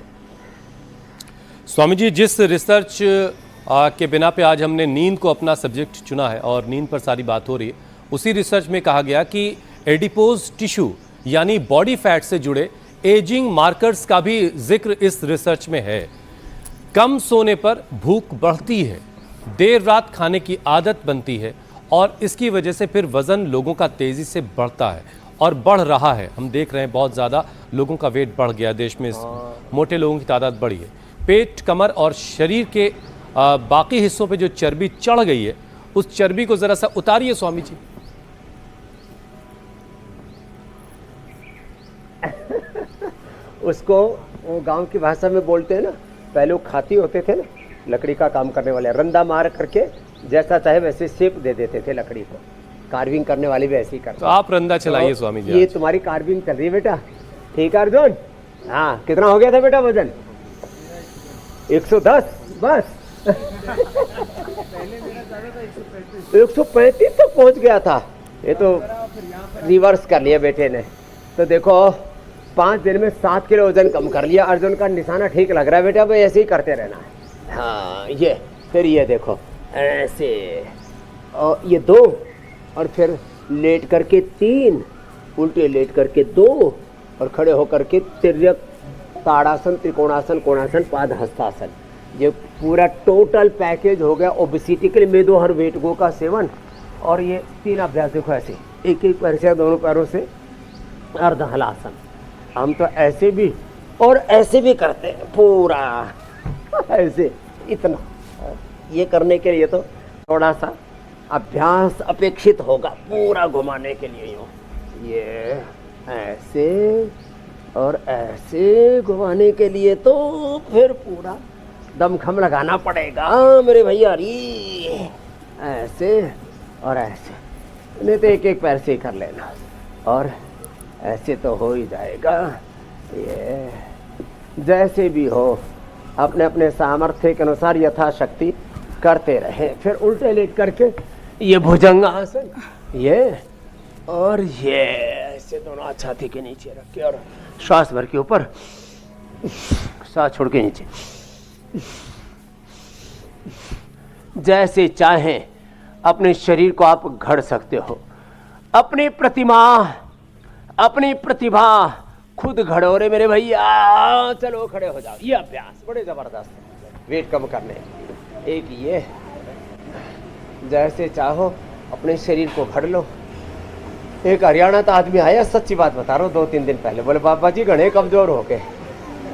[SPEAKER 1] स्वामी जी, जिस रिसर्च के बिना पे आज हमने नींद को अपना सब्जेक्ट चुना है और नींद पर सारी बात हो रही है, उसी रिसर्च में कहा गया कि एडिपोज टिश्यू यानी बॉडी फैट से जुड़े एजिंग मार्कर्स का भी जिक्र इस रिसर्च में है। कम सोने पर भूख बढ़ती है, देर रात खाने की आदत बनती है और इसकी वजह से फिर वजन लोगों का तेजी से बढ़ता है और बढ़ रहा है। हम देख रहे हैं बहुत ज़्यादा लोगों का वेट बढ़ गया, देश में मोटे लोगों की तादाद बढ़ी है। पेट, कमर और शरीर के बाकी हिस्सों पे जो चर्बी चढ़ गई है, उस चर्बी को जरा सा उतारिए स्वामी जी।
[SPEAKER 5] उसको वो गांव की भाषा में बोलते हैं ना, पहले वो खाती होते थे ना, लकड़ी का काम करने वाले, रंदा मार करके जैसा चाहे वैसे शेप दे देते थे लकड़ी को। कार्विंग करने वाले भी ऐसे ही करते।
[SPEAKER 1] तो आप रंदा चलाइए स्वामी जी।
[SPEAKER 5] ये तुम्हारी कार्विंग चल रही है बेटा, ठीक है अर्जुन? हाँ, कितना हो गया था बेटा वजन? 110 बस। 135 तो पहुंच गया था। ये तो रिवर्स कर लिया बेटे ने। तो देखो 5 दिन में 7 किलो वजन कम कर लिया। अर्जुन का निशाना ठीक लग रहा है बेटा, भाई ऐसे ही करते रहना है। हाँ, ये फिर ये देखो ऐसे, और ये 2, और फिर लेट करके 3, उल्टे लेट करके 2, और खड़े होकर के तिर्यक ताड़ासन, त्रिकोणासन, कोणासन, पादहस्तासन, ये पूरा टोटल पैकेज हो गया ओबेसिटी के लिए। मेदो हर वेटगो का सेवन, और ये 3 अभ्यास देखो ऐसे, एक एक पैर से, दोनों पैरों से अर्धहलासन। हम तो ऐसे भी और ऐसे भी करते हैं पूरा ऐसे, इतना। ये करने के लिए तो थोड़ा सा अभ्यास अपेक्षित होगा, पूरा घुमाने के लिए यूँ ये ऐसे और ऐसे घुमाने के लिए तो फिर पूरा दमखम लगाना पड़ेगा मेरे भैया री। ऐसे और ऐसे, नहीं तो एक एक पैर से कर लेना, और ऐसे तो हो ही जाएगा। ये जैसे भी हो अपने अपने सामर्थ्य के अनुसार यथाशक्ति करते रहे। फिर उल्टे लेट करके ये भुजंगासन, ये और ये ऐसे दोनों छाती के नीचे रख के, और श्वास भर के ऊपर, सांस छोड़ के नीचे। जैसे चाहें अपने शरीर को आप घड़ सकते हो, अपनी प्रतिभा खुद घड़ो रे मेरे भैया। चलो खड़े हो जाओ, ये अभ्यास बड़े जबरदस्त वेट कम करने। एक ये, जैसे चाहो अपने शरीर को घड़ लो। एक हरियाणा का आदमी आया, सच्ची बात बता रहा हूँ, 2-3 दिन पहले, बोले बाबा जी घने कमजोर हो गए।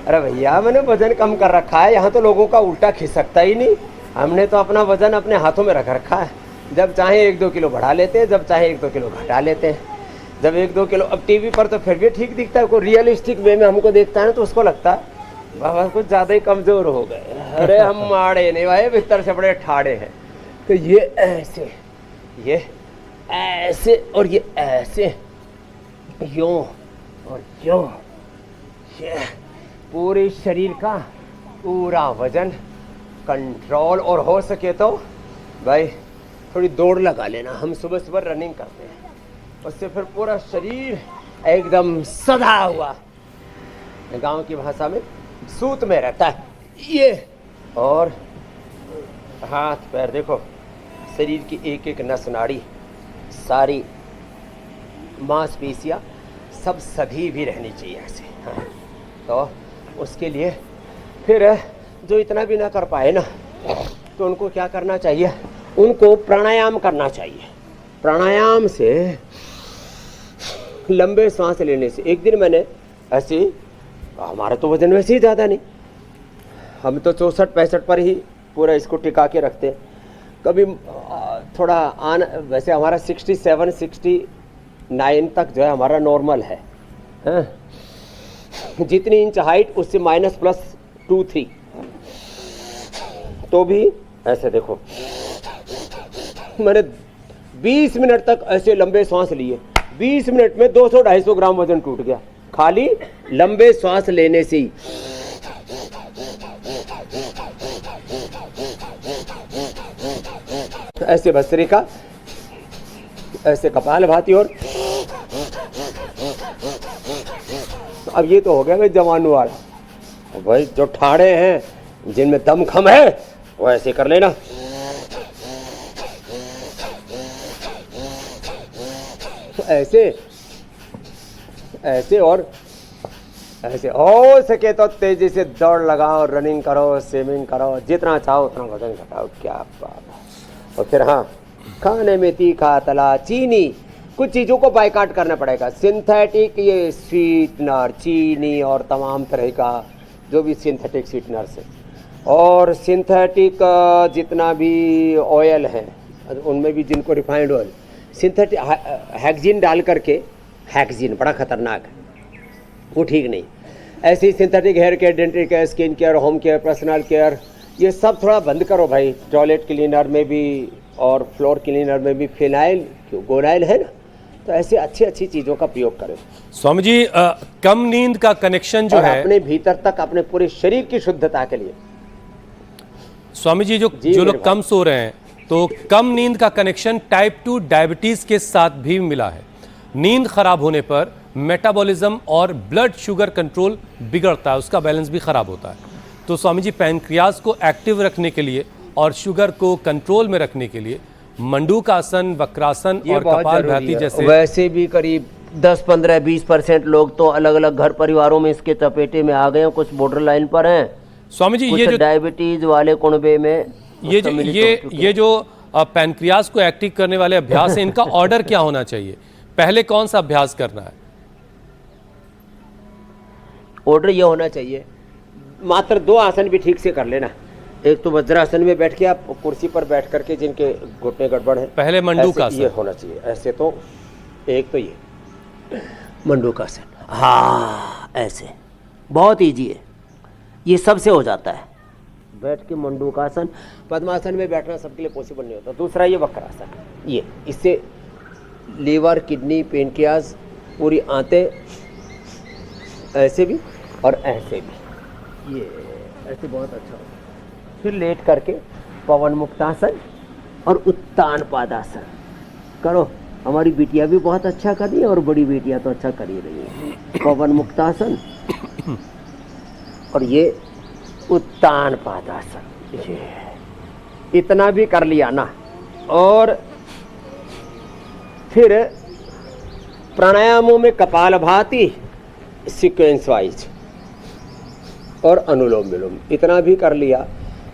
[SPEAKER 5] अरे भैया मैंने वजन कम कर रखा है, यहाँ तो लोगों का उल्टा खिसकता ही नहीं। हमने तो अपना वजन अपने हाथों में रख रखा है, जब चाहे 1-2 किलो बढ़ा लेते हैं, जब चाहे 1-2 किलो घटा लेते हैं। जब 1-2 किलो, अब टीवी पर तो फिर भी ठीक दिखता है, कोई रियलिस्टिक वे में हमको देखता है तो उसको लगता है बाबा कुछ ज़्यादा ही कमज़ोर हो गए। अरे हम माड़े नहीं भाई, भीतर से बड़े ठाड़े हैं। तो ये ऐसे, ये ऐसे, और ये ऐसे, यूं और यूं, ये पूरे शरीर का पूरा वजन कंट्रोल। और हो सके तो भाई थोड़ी दौड़ लगा लेना। हम सुबह सुबह रनिंग करते हैं, उससे फिर पूरा शरीर एकदम सधा हुआ, गांव की भाषा में सूत में रहता है। ये और हाथ पैर देखो, शरीर की एक एक नस नाड़ी, सारी मांसपेशियाँ सब सधी भी रहनी चाहिए ऐसे। हाँ, तो उसके लिए फिर जो इतना भी ना कर पाए ना, तो उनको क्या करना चाहिए, उनको प्राणायाम करना चाहिए। प्राणायाम से, लंबे सांस लेने से। एक दिन मैंने ऐसे, हमारा तो वजन वैसे ही ज़्यादा नहीं, हम तो 64-65 पर ही पूरा इसको टिका के रखते हैं। कभी थोड़ा वैसे हमारा 67-69 तक जो है हमारा नॉर्मल है। हाँ? जितनी इंच हाइट उससे -+2-3, तो भी ऐसे देखो मैंने 20 मिनट तक ऐसे लंबे सांस लिए। 20 मिनट में 200-250 ग्राम वजन टूट गया, खाली लंबे सांस लेने से ही। ऐसे भस्त्रिका, ऐसे कपाल भाती, और अब ये तो हो गया भाई जवानों वाला। भाई जो ठाड़े हैं, जिनमें दमखम है, वो ऐसे कर लेना। ऐसे ऐसे और ऐसे। हो सके तो तेजी से दौड़ लगाओ, रनिंग करो, स्विमिंग करो, जितना चाहो उतना वजन घटाओ। क्या बात है। और फिर हाँ, खाने में तीखा, तला, चीनी, कुछ चीज़ों को बाइकाट करना पड़ेगा। सिंथेटिक ये स्वीटनर, चीनी और तमाम तरह का जो भी सिंथेटिक स्वीटनर्स है, और सिंथेटिक जितना भी ऑयल है उनमें भी, जिनको रिफाइंड ऑयल, सिंथेटिक हेक्सिन डाल करके, हेक्सिन बड़ा खतरनाक है, वो ठीक नहीं। ऐसे ही synthetic hair care, dental care, skin care, home care, personal care, ये सब थोड़ा बंद करो भाई। टॉयलेट क्लीनर में भी और फ्लोर क्लीनर में भी फिनाइल, गोनाइल है ना, तो ऐसे अच्छी अच्छी चीज़ों का प्रयोग करें।
[SPEAKER 1] स्वामी जी, कम नींद का कनेक्शन जो है
[SPEAKER 5] अपने भीतर तक, अपने पूरे शरीर की शुद्धता के लिए।
[SPEAKER 1] स्वामी जी, जो लोग कम सो रहे हैं, तो कम नींद का कनेक्शन टाइप 2 डायबिटीज के साथ भी मिला है। नींद खराब होने पर मेटाबॉलिज्म और ब्लड शुगर कंट्रोल बिगड़ता है, उसका बैलेंस भी खराब होता है। तो स्वामी जी, पैनक्रियाज को एक्टिव रखने के लिए और शुगर को कंट्रोल में रखने के लिए मंडूक आसन, वक्रासन और कपालभाति जैसे,
[SPEAKER 5] वैसे भी करीब 10-15-20% लोग तो अलग अलग घर परिवारों में इसके चपेटे में आ गए हैं, कुछ बॉर्डर लाइन पर हैं,
[SPEAKER 1] स्वामी जी
[SPEAKER 5] कुछ
[SPEAKER 1] ये जो
[SPEAKER 5] डायबिटीज वाले कुनबे में
[SPEAKER 1] ये जो पैनक्रियास को एक्टिव करने वाले अभ्यास है, इनका ऑर्डर क्या होना चाहिए? पहले कौन सा अभ्यास करना है?
[SPEAKER 5] ऑर्डर ये होना चाहिए, मात्र 2 आसन भी ठीक से कर लेना। एक तो वज्रासन में बैठ के आप कुर्सी पर बैठ करके जिनके घुटने गड़बड़ है,
[SPEAKER 1] पहले मंडूकासन
[SPEAKER 5] ये होना चाहिए। ऐसे तो एक तो ये मंडूकासन, हाँ ऐसे बहुत इजी है, ये सबसे हो जाता है। बैठ के मंडूकासन, पद्मासन में बैठना सबके लिए पॉसिबल नहीं होता। दूसरा ये वक्रासन, ये इससे लीवर, किडनी, पेनक्रियाज, पूरी आंतें, ऐसे भी और ऐसे भी, ये ऐसे बहुत अच्छा होता है। फिर लेट करके पवन मुक्तासन और उत्तान पादासन करो। हमारी बेटियां भी बहुत अच्छा कर रही है और बड़ी बेटियां तो अच्छा कर ही रही है। पवन मुक्तासन और ये उत्तान पादासन, ये इतना भी कर लिया ना। और फिर प्राणायामों में कपालभाति सीक्वेंस वाइज और अनुलोम विलोम इतना भी कर लिया।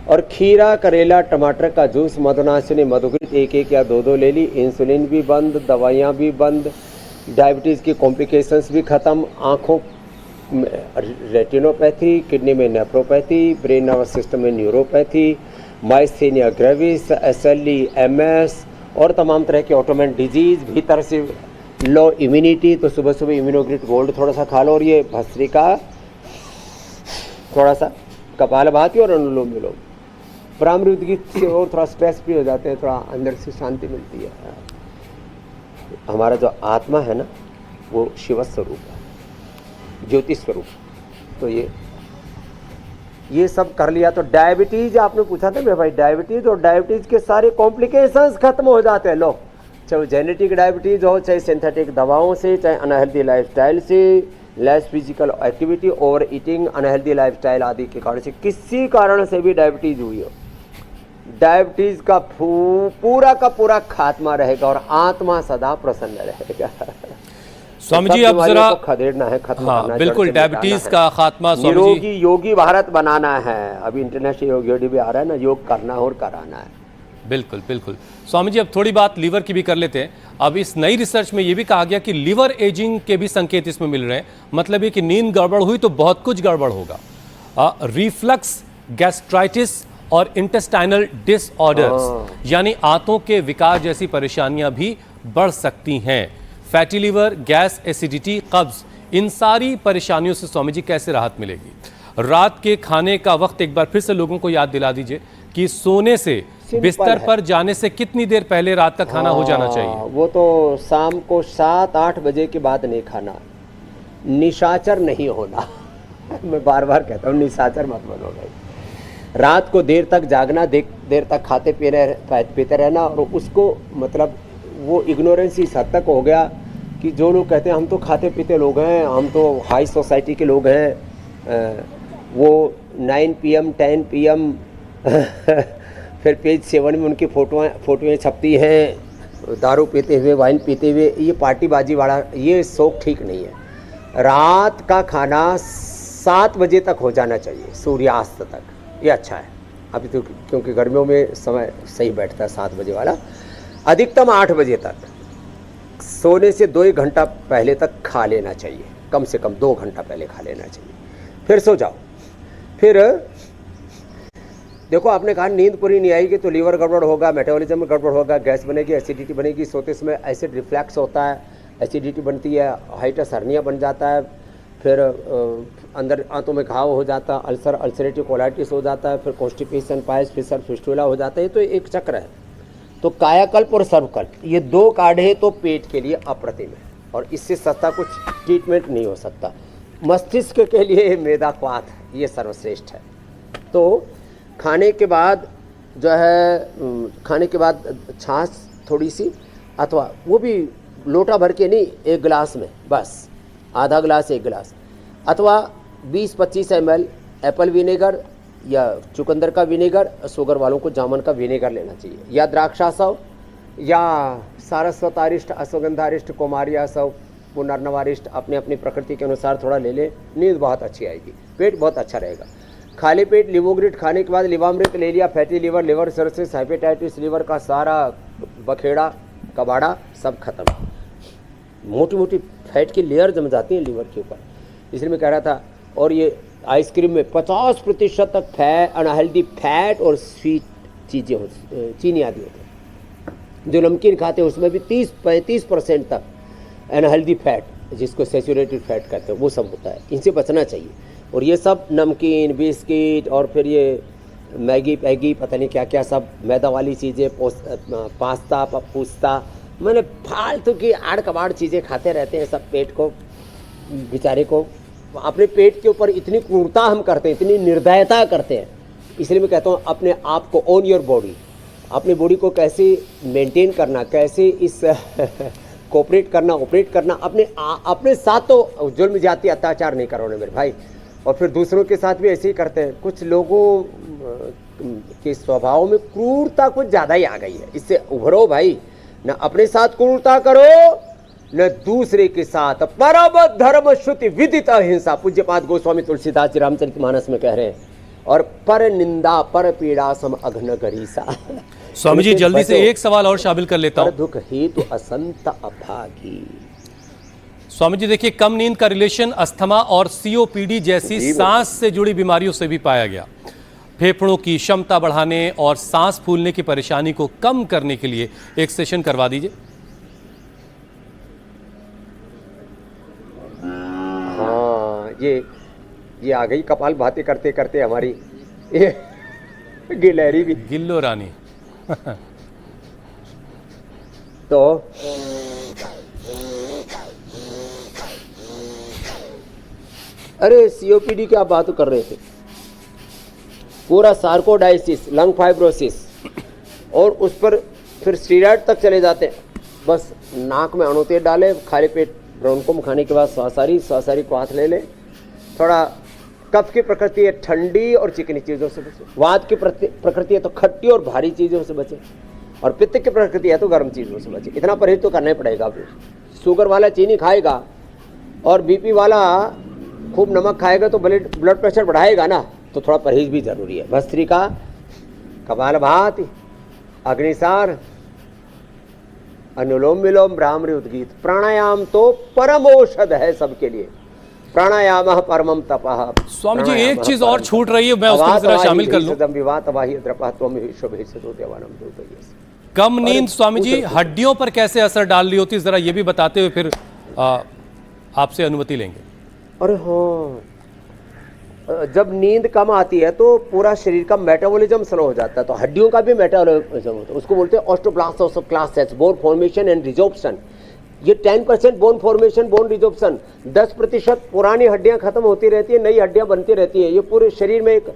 [SPEAKER 5] और खीरा, करेला, टमाटर का जूस, मधुनाशिनी, मधुकृत 1-1 या 2-2 ले ली। इंसुलिन भी बंद, दवाइयाँ भी बंद, डायबिटीज़ की कॉम्प्लिकेशंस भी ख़त्म, आँखों में रेटिनोपैथी, किडनी में नेफ्रोपैथी, ब्रेन नर्वस सिस्टम में neuropathy, myasthenia gravis, SLE, MS और तमाम तरह के ऑटोमेन डिजीज़, भीतर से लो इम्यूनिटी। तो सुबह सुबह इम्यूनोग्रिट गोल्ड थोड़ा सा खा लो, और ये भस्त्रिका थोड़ा सा, कपालभाति और अनुलोम विलोम। ब्रह्मरुद्र से और थोड़ा स्ट्रेस फ्री हो जाते हैं, थोड़ा अंदर से शांति मिलती है। हमारा जो आत्मा है ना, वो शिव स्वरूप है, ज्योति स्वरूप। तो ये सब कर लिया तो डायबिटीज, आपने पूछा था मेरे भाई, डायबिटीज और डायबिटीज के सारे कॉम्प्लिकेशंस खत्म हो जाते हैं। लो, चाहे जेनेटिक डायबिटीज हो, चाहे सिंथेटिक दवाओं से, चाहे अनहेल्दी लाइफस्टाइल से, less physical activity, over eating, unhealthy lifestyle आदि के कारण से, किसी कारण से भी डायबिटीज हुई हो, डायबिटीज का पूरा का पूरा खात्मा रहेगा और आत्मा सदा प्रसन्न रहेगा।
[SPEAKER 1] स्वामी जी अब जरा
[SPEAKER 5] खदेड़ना है, खत्म
[SPEAKER 1] हाँ,
[SPEAKER 5] करना,
[SPEAKER 1] बिल्कुल डायबिटीज का खात्मा। स्वामी जी
[SPEAKER 5] योगी भारत बनाना है। अभी इंटरनेशनल योग डे भी आ रहा है ना, योग करना और कराना है।
[SPEAKER 1] बिल्कुल बिल्कुल। स्वामी जी अब थोड़ी बात लीवर की भी कर लेते हैं। अब इस नई रिसर्च में ये भी कहा गया कि लीवर एजिंग के भी संकेत इसमें मिल रहे हैं। मतलब ये कि नींद गड़बड़ हुई तो बहुत कुछ गड़बड़ होगा। रिफ्लक्स, गैस्ट्राइटिस और इंटेस्टाइनल डिसऑर्डर्स यानी आंतों के विकार जैसी परेशानियां भी बढ़ सकती हैं। फैटी लीवर, गैस, एसिडिटी, कब्ज, इन सारी परेशानियों से स्वामी जी कैसे राहत मिलेगी? रात के खाने का वक्त एक बार फिर से लोगों को याद दिला दीजिए कि सोने से बिस्तर पर जाने से कितनी देर पहले रात का खाना हो जाना चाहिए?
[SPEAKER 5] वो तो शाम को 7-8 बजे के बाद नहीं खाना, निशाचर नहीं होना। मैं बार बार कहता हूँ, निशाचर मत बनो भाई। रात को देर तक जागना, देर तक खाते पीते रहना, और उसको मतलब वो इग्नोरेंस इस हद तक हो गया कि जो लोग कहते हैं हम तो खाते पीते लोग हैं, हम तो हाई सोसाइटी के लोग हैं, वो 9 PM 10 PM फिर पेज 7 में उनकी फोटोएं छपती हैं, दारू पीते हुए, वाइन पीते हुए। ये पार्टीबाजी वाला ये शौक ठीक नहीं है। रात का खाना 7 बजे तक हो जाना चाहिए, सूर्यास्त तक, ये अच्छा है। अभी तो क्योंकि गर्मियों में समय सही बैठता है 7 बजे वाला। अधिकतम 8 बजे तक, सोने से 2 घंटा पहले तक खा लेना चाहिए, कम से कम 2 घंटा पहले खा लेना चाहिए, फिर सो जाओ। फिर देखो, आपने कहा नींद पूरी नहीं आएगी तो लीवर गड़बड़ होगा, मेटाबॉलिज्म में गड़बड़ होगा, गैस बनेगी, एसिडिटी बनेगी, सोते समय एसिड रिफ्लैक्स होता है, एसिडिटी बनती है, हाइटस हर्निया बन जाता है, फिर अंदर आंतों में घाव हो जाता है, अल्सर, अल्सरेटिव कोलाइटिस हो जाता है, फिर कॉन्स्टिपेशन, पायस, फिसर, फिस्टुला हो जाता है। तो एक चक्र है। तो कायाकल्प और सर्वकल्प, ये 2 काढ़े तो पेट के लिए अप्रतिम है, और इससे सस्ता कुछ ट्रीटमेंट नहीं हो सकता। मस्तिष्क के लिए मेदा क्वाथ ये सर्वश्रेष्ठ है। तो खाने के बाद जो है, खाने के बाद छाछ थोड़ी सी, अथवा वो भी लोटा भर के नहीं, 1 गिलास में बस, आधा गिलास 1 गिलास, अथवा 20-25 ml एप्पल विनेगर या चुकंदर का विनेगर, शुगर वालों को जामुन का विनेगर लेना चाहिए, या द्राक्षासव, या सारस्वतारिष्ट, अश्वगंधारिष्ट, कुमारियासव, पुनर्नवारिष्ट अपने अपनी प्रकृति के अनुसार थोड़ा ले ले, नींद बहुत अच्छी आएगी, पेट बहुत अच्छा रहेगा। खाली पेट लिवोग्रिड खाने के बाद लिवामृत ले लिया, fatty liver, liver cirrhosis, hepatitis liver का सारा बखेड़ा कबाड़ा सब खत्म। मोटी मोटी फैट की लेयर जम जाती है लीवर के ऊपर, इसलिए मैं कह रहा था। और ये आइसक्रीम में 50% तक अनहेल्दी फैट और स्वीट चीज़ें चीनी आदि होते हैं। जो नमकीन खाते हैं उसमें भी 30-35% तक अनहेल्दी फैट, जिसको सैचुरेटेड फैट कहते हैं, वो सब होता है। इनसे बचना चाहिए। और ये सब नमकीन, बिस्किट और फिर ये मैगी पैगी पता नहीं क्या क्या सब मैदा वाली चीज़ें, पास्ता पपूस्ता, मैंने फालतू की आड़ कबाड़ चीज़ें खाते रहते हैं। सब पेट को बेचारे को, अपने पेट के ऊपर इतनी क्रूरता हम करते हैं, इतनी निर्दयता करते हैं। इसलिए मैं कहता हूँ अपने आप को, ओन योर बॉडी, अपनी बॉडी को कैसे मेंटेन करना, कैसे इस कोऑपरेट करना, ऑपरेट करना, अपने साथ तो जुल्म जाति अत्याचार नहीं करोगे मेरे भाई। और फिर दूसरों के साथ भी ऐसे ही करते हैं। कुछ लोगों के स्वभाव में क्रूरता कुछ ज़्यादा ही आ गई है, इससे उभरो भाई। न अपने साथ क्रूरता करो, न दूसरे के साथ। परम धर्म श्रुति विदित अहिंसा, पूज्यपाद गोस्वामी तुलसीदास जी रामचरितमानस में कह रहे हैं। और पर निंदा पर पीड़ा सम अघन गरीसा।
[SPEAKER 1] स्वामी जी जल्दी से एक सवाल और शामिल कर लेता हूं।
[SPEAKER 5] दुख हेतु असंत अभागी।
[SPEAKER 1] स्वामी जी देखिए, कम नींद का रिलेशन अस्थमा और सीओपीडी जैसी सांस से जुड़ी बीमारियों से भी पाया गया। फेफड़ों की क्षमता बढ़ाने और सांस फूलने की परेशानी को कम करने के लिए एक सेशन करवा दीजिए।
[SPEAKER 5] हाँ, ये आ गई कपाल भाती करते करते हमारी ये गिलहरी भी,
[SPEAKER 1] गिल्लो रानी।
[SPEAKER 5] तो अरे सीओपीडी की आप बात कर रहे थे, पूरा सार्कोडायसिस, लंग फाइब्रोसिस, और उस पर फिर स्टीरॉयड तक चले जाते हैं। बस नाक में अणुतेल डाले, खाली पेट ब्रोंको खाने के बाद स्वासारी को हाथ ले ले। थोड़ा कफ की प्रकृति है ठंडी और चिकनी चीज़ों से बचे, वात की प्रकृति है तो खट्टी और भारी चीज़ों से बचे, और पित्त की प्रकृति है तो गर्म चीज़ों से बचे। इतना परहेज तो करना ही पड़ेगा। शुगर वाला चीनी खाएगा और बीपी वाला खूब नमक खाएगा तो ब्लड प्रेशर बढ़ाएगा ना, तो थोड़ा परहेज भी जरूरी है। भस्त्रिका, कपालभाति, अग्निसार, अनुलोम विलोम, भ्रामरी, उद्गीत, प्राणायाम तो परम औषध है सबके लिए। प्राणायाम परमम तपः।
[SPEAKER 1] स्वामी जी एक चीज और छूट रही है, मैं उसको जरा शामिल कर लूं। कम नींद स्वामी जी हड्डियों पर कैसे असर डाल रही होती है, जरा ये भी बताते हुए फिर आपसे अनुमति लेंगे।
[SPEAKER 5] अरे हाँ, जब नींद कम आती है तो पूरा शरीर का मेटाबॉलिज्म स्लो हो जाता है, तो हड्डियों का भी मेटाबॉलिज्म होता है। उसको बोलते हैं osteoblast of class cells, bone formation and resorption. ये 10% बोन फॉर्मेशन, बोन रिजॉर्प्शन, 10% पुरानी हड्डियां खत्म होती रहती है, नई हड्डियां बनती रहती है। ये पूरे शरीर में एक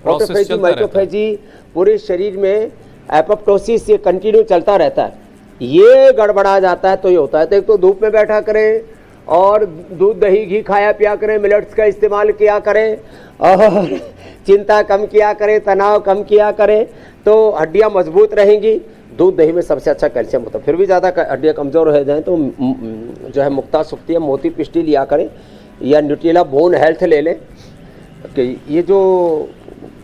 [SPEAKER 5] ऑटोफेजी, माइटोफेजी, पूरे शरीर में एपोप्टोसिस, ये कंटिन्यू चलता रहता है। ये गड़बड़ा जाता है तो ये होता है। तो एक तो धूप में बैठा करें, और दूध दही घी खाया पिया करें, मिलेट्स का इस्तेमाल किया करें, और चिंता कम किया करें, तनाव कम किया करें, तो हड्डियां मजबूत रहेंगी। दूध दही में सबसे अच्छा कैल्शियम होता है। फिर भी ज़्यादा हड्डियां कमज़ोर हो जाएं तो जो है मुक्ता सुक्ति या मोती पिष्टी लिया करें, या न्यूट्रिला बोन हेल्थ ले लें। ये जो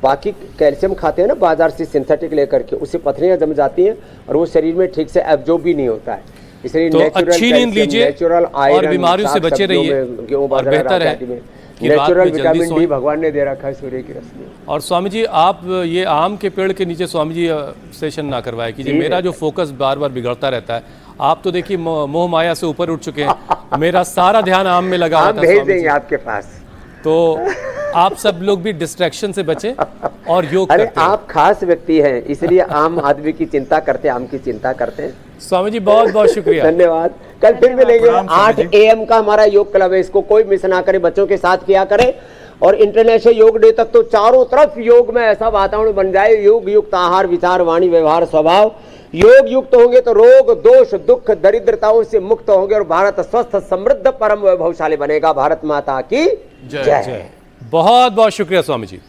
[SPEAKER 5] बाकी कैल्शियम खाते हैं ना बाजार से सिंथेटिक लेकर के, उससे पथरियाँ जम जाती हैं और वो शरीर में ठीक से एब्जॉर्ब भी नहीं होता है। इसलिए
[SPEAKER 1] तो अच्छी नींद लीजिए और बीमारियों से बचे रहिए, और बेहतर है
[SPEAKER 5] नेचुरल विटामिन डी भगवान ने दे रखा है सूर्य की रोशनी।
[SPEAKER 1] और स्वामी जी आप ये आम के पेड़ के नीचे स्वामी जी सेशन ना करवाए कीजिए, मेरा जो फोकस बार बार बिगड़ता रहता है। आप तो देखिए मोह माया से ऊपर उठ चुके हैं, मेरा सारा ध्यान आम में लगा हुआ था।
[SPEAKER 5] भेज देंगे आपके पास,
[SPEAKER 1] तो आप सब लोग भी डिस्ट्रैक्शन से बचें और योग
[SPEAKER 5] अरे
[SPEAKER 1] करते हैं।
[SPEAKER 5] आप खास व्यक्ति हैं, इसलिए आम आदमी की चिंता करते हैं, आम की चिंता करते हैं।
[SPEAKER 1] स्वामी जी बहुत बहुत शुक्रिया।
[SPEAKER 5] धन्यवाद। कल फिर मिलेंगे। 8 AM का हमारा योग क्लब है, इसको कोई मिस ना करे, बच्चों के साथ किया करें। और इंटरनेशनल योग डे तक तो चारों तरफ योग में ऐसा वातावरण बन जाए, योग युक्त आहार, विचार, वाणी, व्यवहार, स्वभाव योग युक्त होंगे तो रोग दोष दुख दरिद्रताओं से मुक्त होंगे और भारत स्वस्थ समृद्ध परम वैभवशाली बनेगा। भारत माता की जय।
[SPEAKER 1] बहुत बहुत शुक्रिया स्वामी जी।